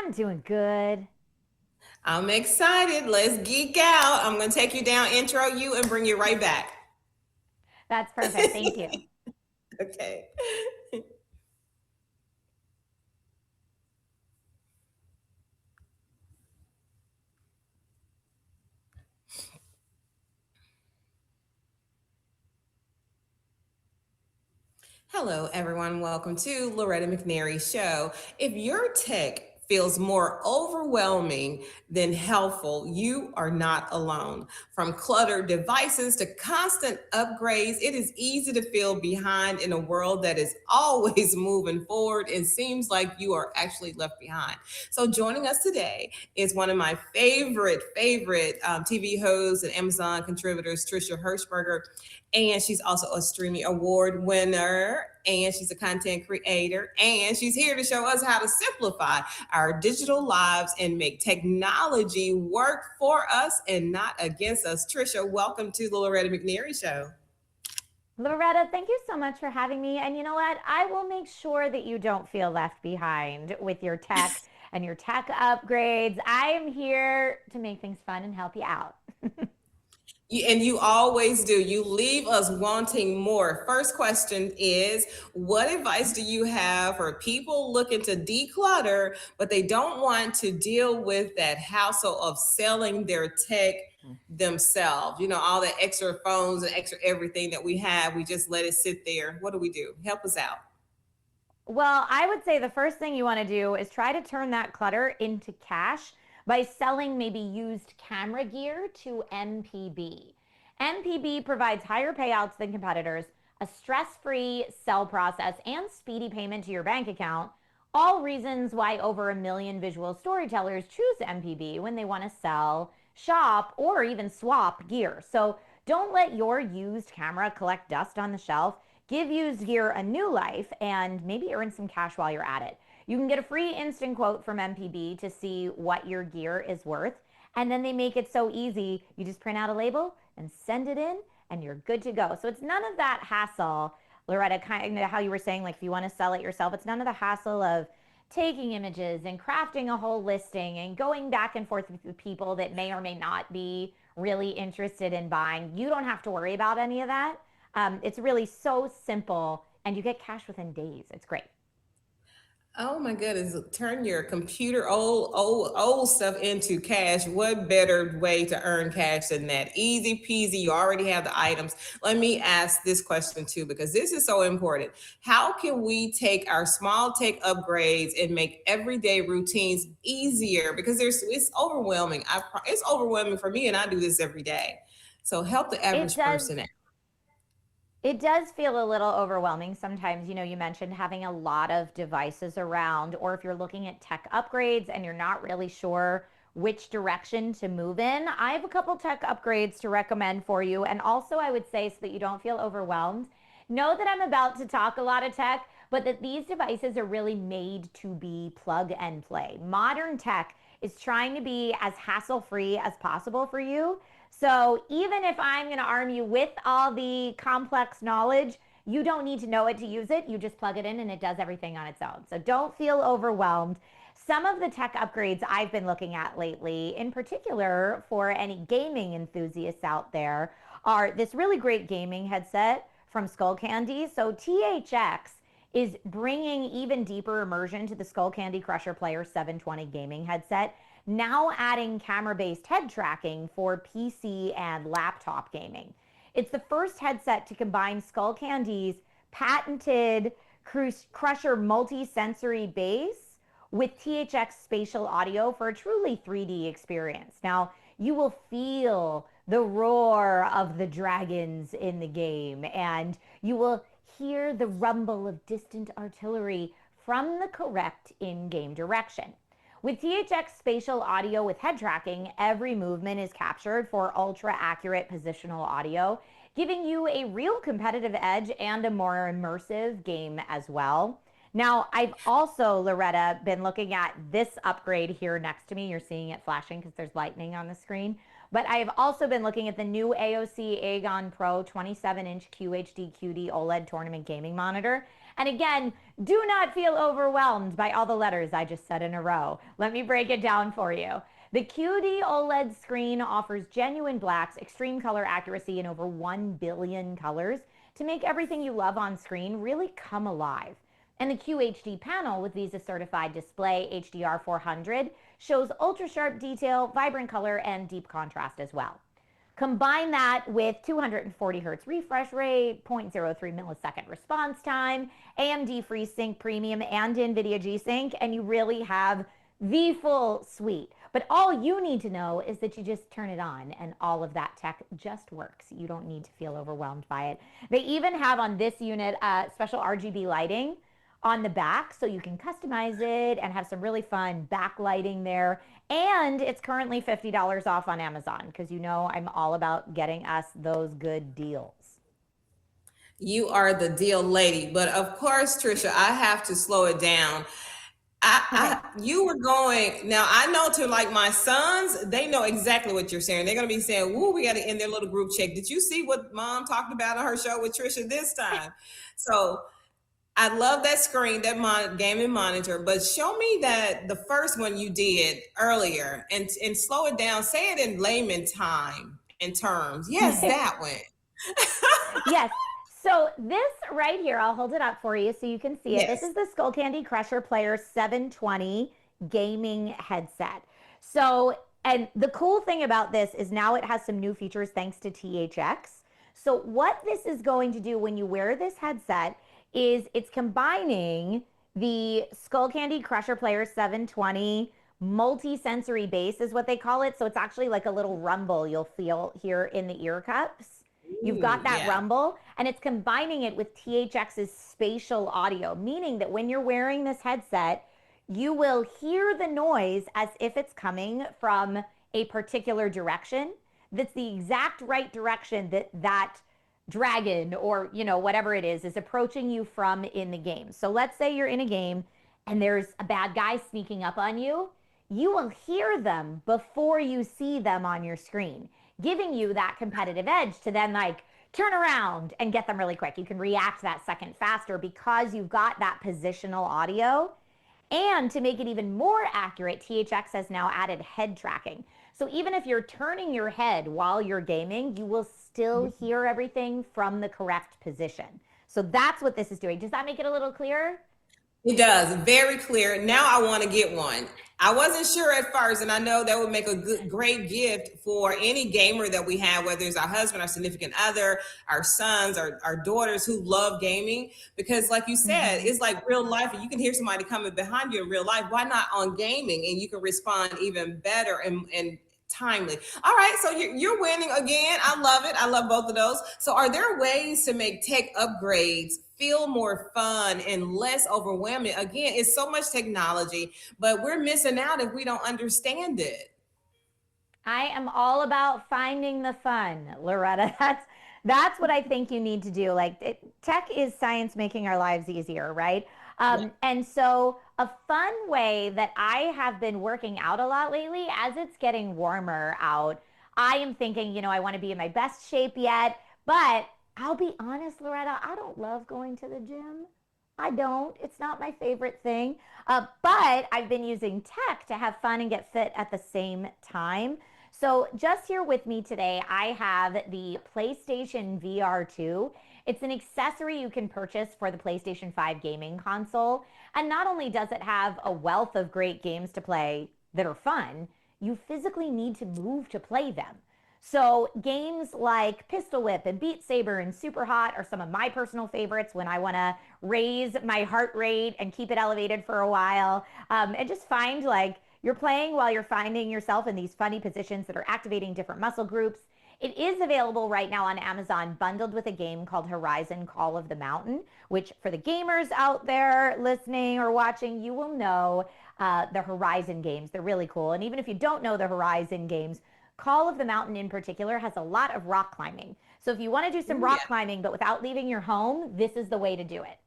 I'm doing good. I'm excited. Let's geek out. I'm going to take you down, intro you, and bring you right back. That's perfect. Thank you. Okay. Hello, everyone. Welcome to Loretta McNary Show. If your tech feels more overwhelming than helpful, you are not alone. From cluttered devices to constant upgrades, it is easy to feel behind in a world that is always moving forward and seems like you are actually left behind. So, joining us today is one of my favorite TV hosts and Amazon contributors, Trisha Hershberger, and she's also a streaming award winner, and she's a content creator, and she's here to show us how to simplify our digital lives and make technology work for us and not against us. Trisha, welcome to the Loretta McNary Show. Loretta, thank you so much for having me. And you know what? I will make sure that you don't feel left behind with your tech and your tech upgrades. I am here to make things fun and help you out. And you always do. You leave us wanting more. First question is, what advice do you have for people looking to declutter, but they don't want to deal with that hassle of selling their tech themselves? You know, all the extra phones and extra everything that we have, we just let it sit there. What do we do? Help us out. Well, I would say the first thing you want to do is try to turn that clutter into cash by selling maybe used camera gear to MPB. MPB provides higher payouts than competitors, a stress free sell process, and speedy payment to your bank account. All reasons why over a million visual storytellers choose MPB when they want to sell, shop, or even swap gear. So don't let your used camera collect dust on the shelf. Give used gear a new life and maybe earn some cash while you're at it. You can get a free instant quote from MPB to see what your gear is worth. And then they make it so easy. You just print out a label and send it in, and you're good to go. So it's none of that hassle, Loretta, kind of how you were saying, like if you want to sell it yourself, it's none of the hassle of taking images and crafting a whole listing and going back and forth with people that may or may not be really interested in buying. You don't have to worry about any of that. It's really so simple, and you get cash within days. It's great. Oh my goodness, turn your computer old stuff into cash. What better way to earn cash than that? Easy peasy. You already have the items. Let me ask this question too, because this is so important. How can we take our small tech upgrades and make everyday routines easier? Because it's overwhelming. It's overwhelming for me, and I do this every day. So help the It average does person out. It does feel a little overwhelming sometimes. You mentioned having a lot of devices around, or if you're looking at tech upgrades and you're not really sure which direction to move in, I have a couple tech upgrades to recommend for you. And also, I would say, so that you don't feel overwhelmed, know that I'm about to talk a lot of tech, but that these devices are really made to be plug and play. Modern tech is trying to be as hassle free as possible for you. So even if I'm going to arm you with all the complex knowledge, you don't need to know it to use it. You just plug it in and it does everything on its own. So don't feel overwhelmed. Some of the tech upgrades I've been looking at lately, in particular for any gaming enthusiasts out there, are this really great gaming headset from Skullcandy. So THX is bringing even deeper immersion to the Skullcandy Crusher Player 720 gaming headset, now adding camera-based head tracking for PC and laptop gaming. It's the first headset to combine Skullcandy's patented Crusher multi-sensory bass with THX spatial audio for a truly 3D experience. Now, you will feel the roar of the dragons in the game, and you will hear the rumble of distant artillery from the correct in-game direction. With THX spatial audio with head tracking, every movement is captured for ultra accurate positional audio, giving you a real competitive edge and a more immersive game as well. Now, I've also, Loretta, been looking at this upgrade here next to me. You're seeing it flashing because there's lightning on the screen. But I have also been looking at the new AOC Aegon Pro 27-inch QHD QD OLED tournament gaming monitor. And again, do not feel overwhelmed by all the letters I just said in a row. Let me break it down for you. The QD OLED screen offers genuine blacks, extreme color accuracy, and over 1 billion colors to make everything you love on screen really come alive. And the QHD panel with Visa certified display HDR 400 shows ultra sharp detail, vibrant color, and deep contrast as well. Combine that with 240 hertz refresh rate, 0.03 millisecond response time, AMD FreeSync Premium, and NVIDIA G-Sync, and you really have the full suite. But all you need to know is that you just turn it on and all of that tech just works. You don't need to feel overwhelmed by it. They even have on this unit special RGB lighting on the back so you can customize it and have some really fun backlighting there. And it's currently $50 off on Amazon because you know I'm all about getting us those good deals. You are the deal lady. But of course, Trisha, I have to slow it down. Okay. You were going now. I know to like my sons, they know exactly what you're saying. They're going to be saying, "Woo, we got to end their little group check." Did you see what Mom talked about on her show with Trisha this time? So I love that screen, that gaming monitor. But show me that the first one you did earlier, and slow it down. Say it in layman time and terms. Yes, that one. Yes. So this right here, I'll hold it up for you so you can see it. This Yes. is the Skull Candy Crusher Player 720 gaming headset. So, and the cool thing about this is now it has some new features thanks to THX. So what this is going to do when you wear this headset is it's combining the Skull Candy Crusher Player 720 multi-sensory bass is what they call it. So it's actually like a little rumble you'll feel here in the ear cups. You've Ooh, got that yeah. rumble, and it's combining it with THX's spatial audio, meaning that when you're wearing this headset, you will hear the noise as if it's coming from a particular direction. That's the exact right direction that that dragon or whatever it is approaching you from in the game. So let's say you're in a game and there's a bad guy sneaking up on you. You will hear them before you see them on your screen, giving you that competitive edge to then like turn around and get them really quick. You can react that second faster because you've got that positional audio. And to make it even more accurate, THX has now added head tracking. So even if you're turning your head while you're gaming, you will still hear everything from the correct position. So that's what this is doing. Does that make it a little clearer? It does. Very clear. Now I want to get one. I wasn't sure at first, and I know that would make a good, great gift for any gamer that we have, whether it's our husband, our significant other, our sons, our daughters who love gaming. Because, like you said, Mm-hmm. it's like real life, and you can hear somebody coming behind you in real life. Why not on gaming? And you can respond even better and timely. All right, so you're winning again. I love it. I love both of those. So, are there ways to make tech upgrades feel more fun and less overwhelming? Again, it's so much technology, but we're missing out if we don't understand it. I am all about finding the fun, Loretta. That's what I think you need to do. Like tech is science making our lives easier, right? Yeah. And so a fun way that I have been working out a lot lately, as it's getting warmer out, I am thinking, I want to be in my best shape yet, but I'll be honest, Loretta, I don't love going to the gym. I don't. It's not my favorite thing. But I've been using tech to have fun and get fit at the same time. So, just here with me today, I have the PlayStation VR 2. It's an accessory you can purchase for the PlayStation 5 gaming console. And not only does it have a wealth of great games to play that are fun, you physically need to move to play them. So, games like Pistol Whip and Beat Saber and Super Hot are some of my personal favorites when I want to raise my heart rate and keep it elevated for a while. And just find like you're playing while you're finding yourself in these funny positions that are activating different muscle groups. It is available right now on Amazon, bundled with a game called Horizon Call of the Mountain, which for the gamers out there listening or watching, you will know the Horizon games. They're really cool. And even if you don't know the Horizon games, Call of the Mountain in particular has a lot of rock climbing. So if you want to do some Ooh, yeah. rock climbing, but without leaving your home, this is the way to do it.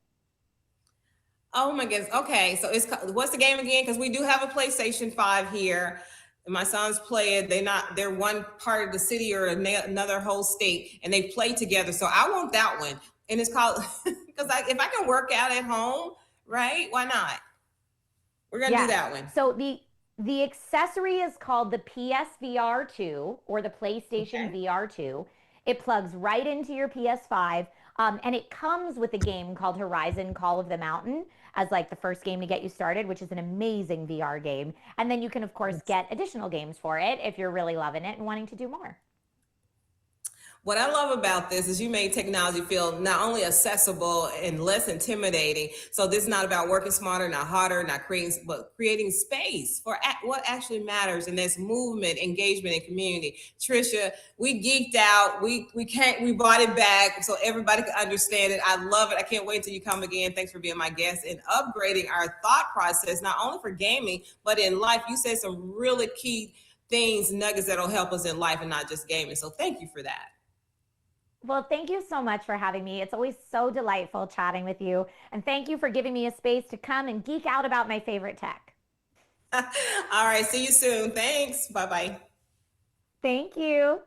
Oh my goodness. Okay, so what's the game again? Because we do have a PlayStation 5 here. And my sons play it. They're one part of the city or another whole state, and they play together. So I want that one. And it's called Because if I can work out at home, right? Why not? We're gonna do Yes. that one. So the accessory is called the PSVR 2 or the PlayStation Okay. VR 2. It plugs right into your PS5, and it comes with a game called Horizon Call of the Mountain as like the first game to get you started, which is an amazing VR game. And then you can of course get additional games for it if you're really loving it and wanting to do more. What I love about this is you made technology feel not only accessible and less intimidating. So this is not about working smarter, not harder, not creating, but creating space for what actually matters, and that's movement, engagement, and community. Trisha, we geeked out. We brought it back so everybody can understand it. I love it. I can't wait till you come again. Thanks for being my guest and upgrading our thought process, not only for gaming but in life. You said some really key things, nuggets that'll help us in life and not just gaming. So thank you for that. Well, thank you so much for having me. It's always so delightful chatting with you. And thank you for giving me a space to come and geek out about my favorite tech. All right. See you soon. Thanks. Bye bye. Thank you.